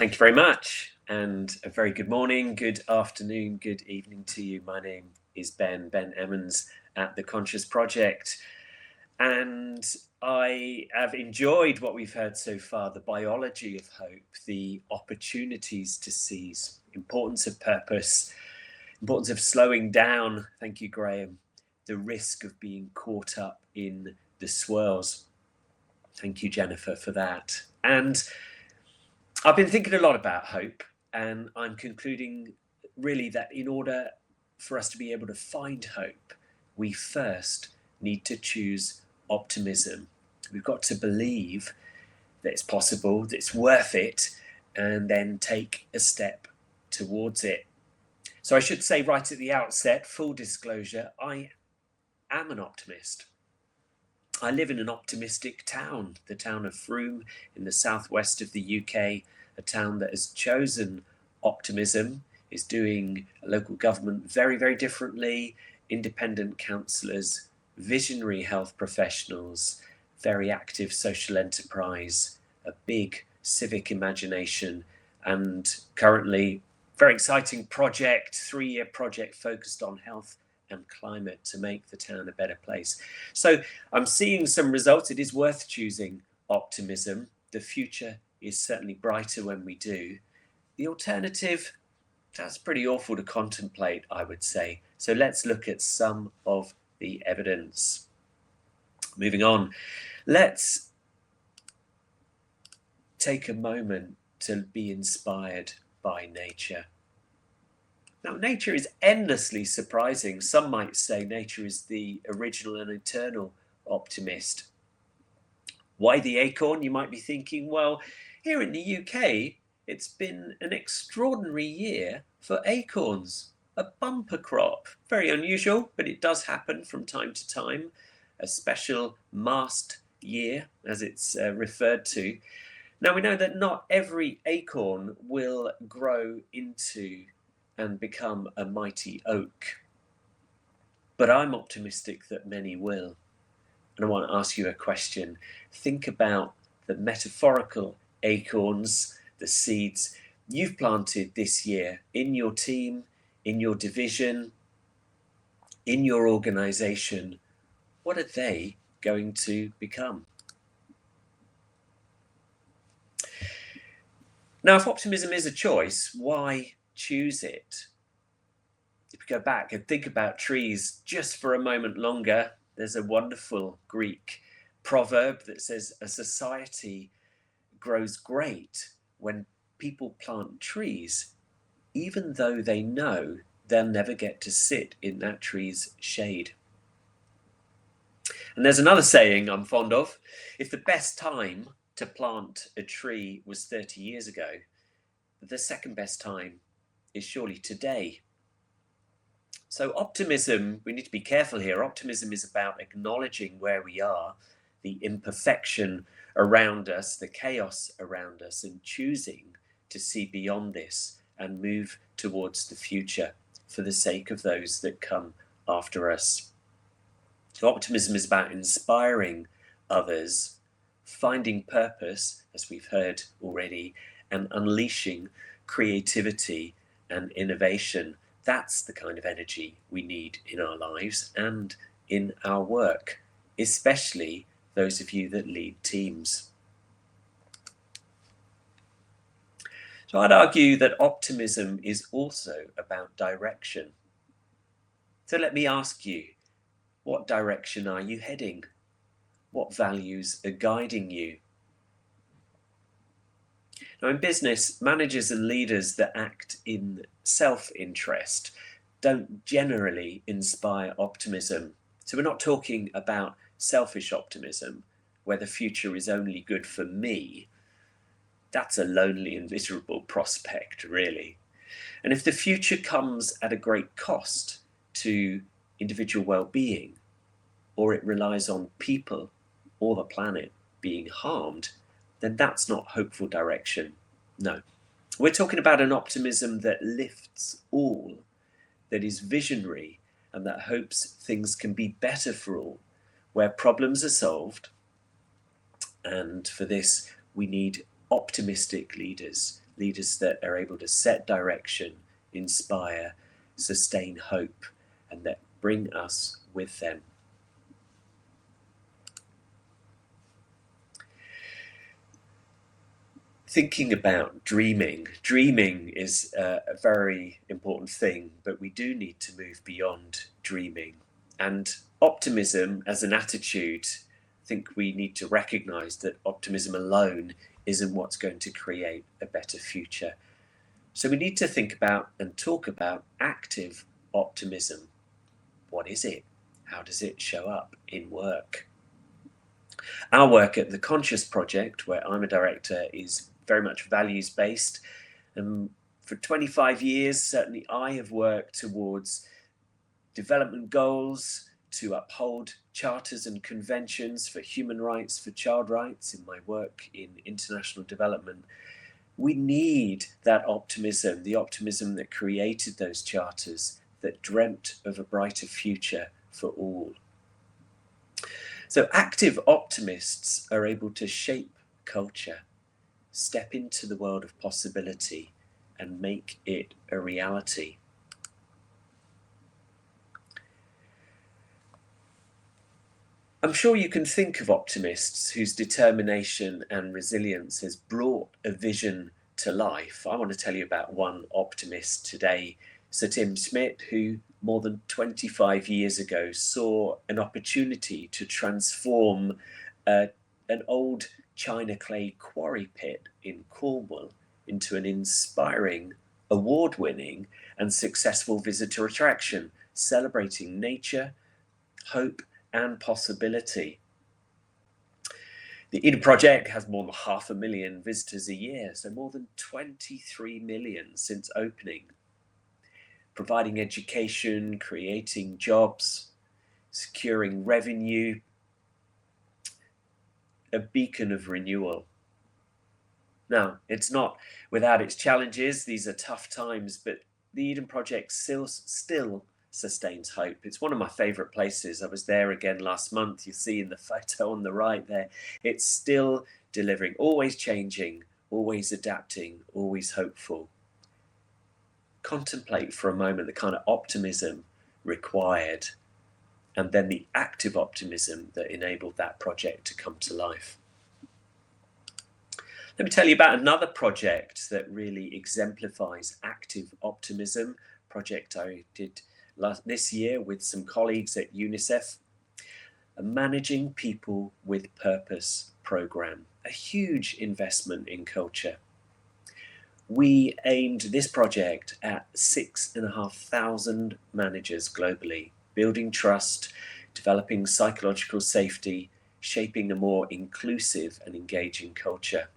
Thank you very much, and a very good morning, good afternoon, good evening to you. My name is Ben Emmens at The Conscious Project, and I have enjoyed what we've heard so far, the biology of hope, the opportunities to seize, importance of purpose, importance of slowing down, thank you, Graham, the risk of being caught up in the swirls. Thank you, Jennifer, for that. And I've been thinking a lot about hope, and I'm concluding really that in order for us to be able to find hope, we first need to choose optimism. We've got to believe that it's possible, that it's worth it, and then take a step towards it. So I should say right at the outset, full disclosure, I am an optimist. I live in an optimistic town, the town of Frome in the southwest of the UK, a town that has chosen optimism, is doing local government very, very differently, independent councillors, visionary health professionals, very active social enterprise, a big civic imagination, and currently very exciting project, 3-year project focused on health and climate to make the town a better place. So I'm seeing some results. It is worth choosing optimism. The future is certainly brighter when we do. The alternative, that's pretty awful to contemplate, I would say. So let's look at some of the evidence. Moving on, let's take a moment to be inspired by nature. Now, nature is endlessly surprising. Some might say nature is the original and eternal optimist. Why the acorn, you might be thinking? Well, here in the UK, it's been an extraordinary year for acorns, a bumper crop. Very unusual, but it does happen from time to time. A special mast year, as it's referred to. Now, we know that not every acorn will grow into and become a mighty oak. But I'm optimistic that many will. And I want to ask you a question. Think about the metaphorical acorns, the seeds you've planted this year in your team, in your division, in your organization. What are they going to become? Now, if optimism is a choice, why choose it? If we go back and think about trees just for a moment longer, there's a wonderful Greek proverb that says a society grows great when people plant trees, even though they know they'll never get to sit in that tree's shade. And there's another saying I'm fond of: if the best time to plant a tree was 30 years ago, the second best time is surely today. So optimism, we need to be careful here. Optimism is about acknowledging where we are, the imperfection around us, the chaos around us, and choosing to see beyond this and move towards the future for the sake of those that come after us. So optimism is about inspiring others, finding purpose, as we've heard already, and unleashing creativity and innovation. That's the kind of energy we need in our lives and in our work, especially those of you that lead teams. So I'd argue that optimism is also about direction. So let me ask you, what direction are you heading? What values are guiding you? Now, in business, managers and leaders that act in self-interest don't generally inspire optimism. So we're not talking about selfish optimism, where the future is only good for me. That's a lonely and miserable prospect, really. And if the future comes at a great cost to individual well-being, or it relies on people or the planet being harmed, then that's not hopeful direction. No. We're talking about an optimism that lifts all, that is visionary, and that hopes things can be better for all, where problems are solved. And for this, we need optimistic leaders leaders that are able to set direction, inspire, sustain hope, and that bring us with them. Thinking about dreaming. Dreaming is a very important thing, but we do need to move beyond dreaming. And optimism as an attitude, I think we need to recognize that optimism alone isn't what's going to create a better future. So we need to think about and talk about active optimism. What is it? How does it show up in work? Our work at the Conscious Project, where I'm a director, is very much values based. And for 25 years, certainly I have worked towards development goals to uphold charters and conventions for human rights, for child rights in my work in international development. We need that optimism, the optimism that created those charters, that dreamt of a brighter future for all. So active optimists are able to shape culture, step into the world of possibility, and make it a reality. I'm sure you can think of optimists whose determination and resilience has brought a vision to life. I want to tell you about one optimist today, Sir Tim Smith, who more than 25 years ago saw an opportunity to transform an old china clay quarry pit in Cornwall into an inspiring, award-winning and successful visitor attraction, celebrating nature, hope and possibility. The Eden Project has more than 500,000 visitors a year, so more than 23 million since opening, providing education, creating jobs, securing revenue, a beacon of renewal. Now, it's not without its challenges. These are tough times, but the Eden Project still sustains hope. It's one of my favorite places. I was there again last month. You see in the photo on the right there, it's still delivering, always changing, always adapting, always hopeful. Contemplate for a moment the kind of optimism required, and then the active optimism that enabled that project to come to life. Let me tell you about another project that really exemplifies active optimism, project I did this year with some colleagues at UNICEF, a Managing People with Purpose program, a huge investment in culture. We aimed this project at 6,500 managers globally, building trust, developing psychological safety, shaping a more inclusive and engaging culture.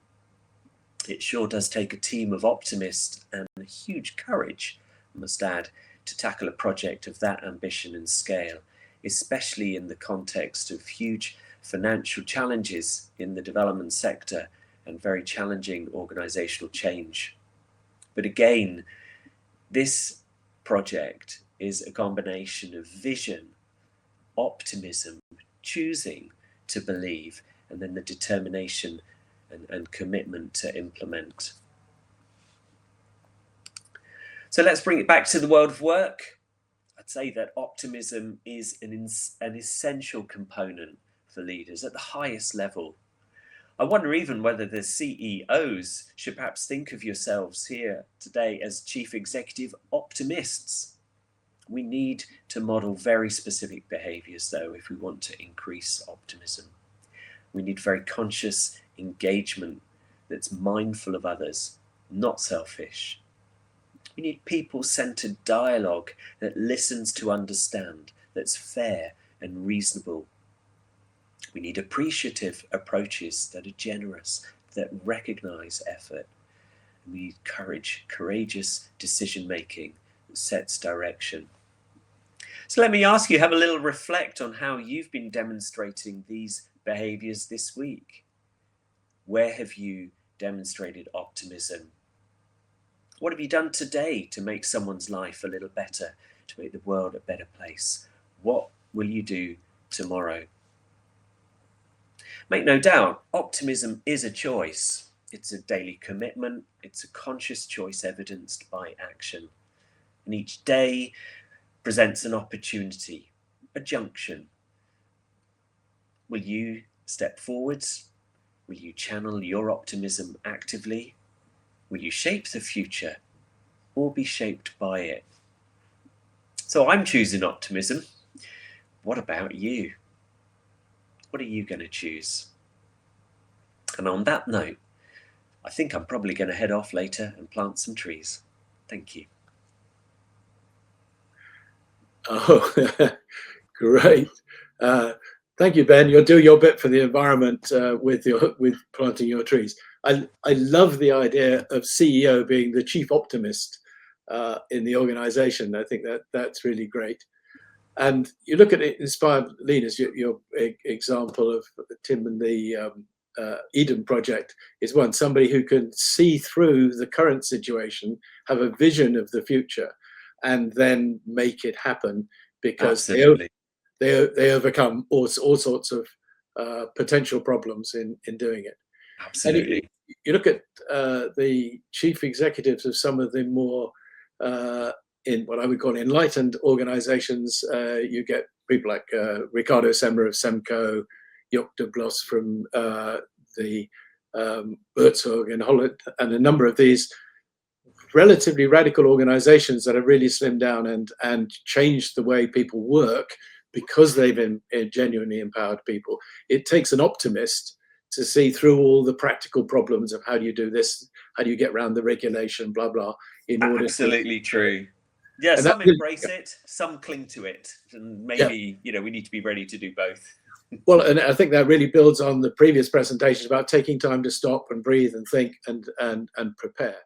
It sure does take a team of optimists and a huge courage, I must add, to tackle a project of that ambition and scale, especially in the context of huge financial challenges in the development sector and very challenging organizational change. But again, this project is a combination of vision, optimism, choosing to believe, and then the determination and commitment to implement. So let's bring it back to the world of work. I'd say that optimism is an essential component for leaders at the highest level. I wonder even whether the CEOs should perhaps think of yourselves here today as chief executive optimists. We need to model very specific behaviors, though, if we want to increase optimism. We need very conscious engagement that's mindful of others, not selfish. We need people-centered dialogue that listens to understand, that's fair and reasonable. We need appreciative approaches that are generous, that recognize effort. We need courage, courageous decision-making that sets direction. So let me ask you, have a little reflect on how you've been demonstrating these behaviors this week. Where have you demonstrated optimism? What have you done today to make someone's life a little better, to make the world a better place? What will you do tomorrow? Make no doubt, optimism is a choice. It's a daily commitment. It's a conscious choice evidenced by action. And each day presents an opportunity, a junction. Will you step forwards? Will you channel your optimism actively? Will you shape the future or be shaped by it? So I'm choosing optimism. What about you? What are you going to choose? And on that note, I think I'm probably going to head off later and plant some trees. Thank you. Oh, great. Thank you, Ben. You'll do your bit for the environment with planting your trees. I love the idea of CEO being the chief optimist in the organization. I think that's really great. And you look at it, Inspired Leaders, your example of Tim and the Eden Project is one, somebody who can see through the current situation, have a vision of the future, and then make it happen because Absolutely. they overcome all sorts of potential problems in doing it. And Absolutely. you look at the chief executives of some of the more in what I would call enlightened organizations. You get people like Ricardo Semler of Semco, Jock de Bloss from the Herzog in Holland, and a number of these relatively radical organizations that have really slimmed down and changed the way people work because they've genuinely empowered people. It takes an optimist to see through all the practical problems of how do you do this, how do you get around the regulation, blah, blah, in order Absolutely true. Yeah, and that some really, embrace it, some cling to it, and yeah. maybe we need to be ready to do both. Well, and I think that really builds on the previous presentations about taking time to stop and breathe and think and prepare.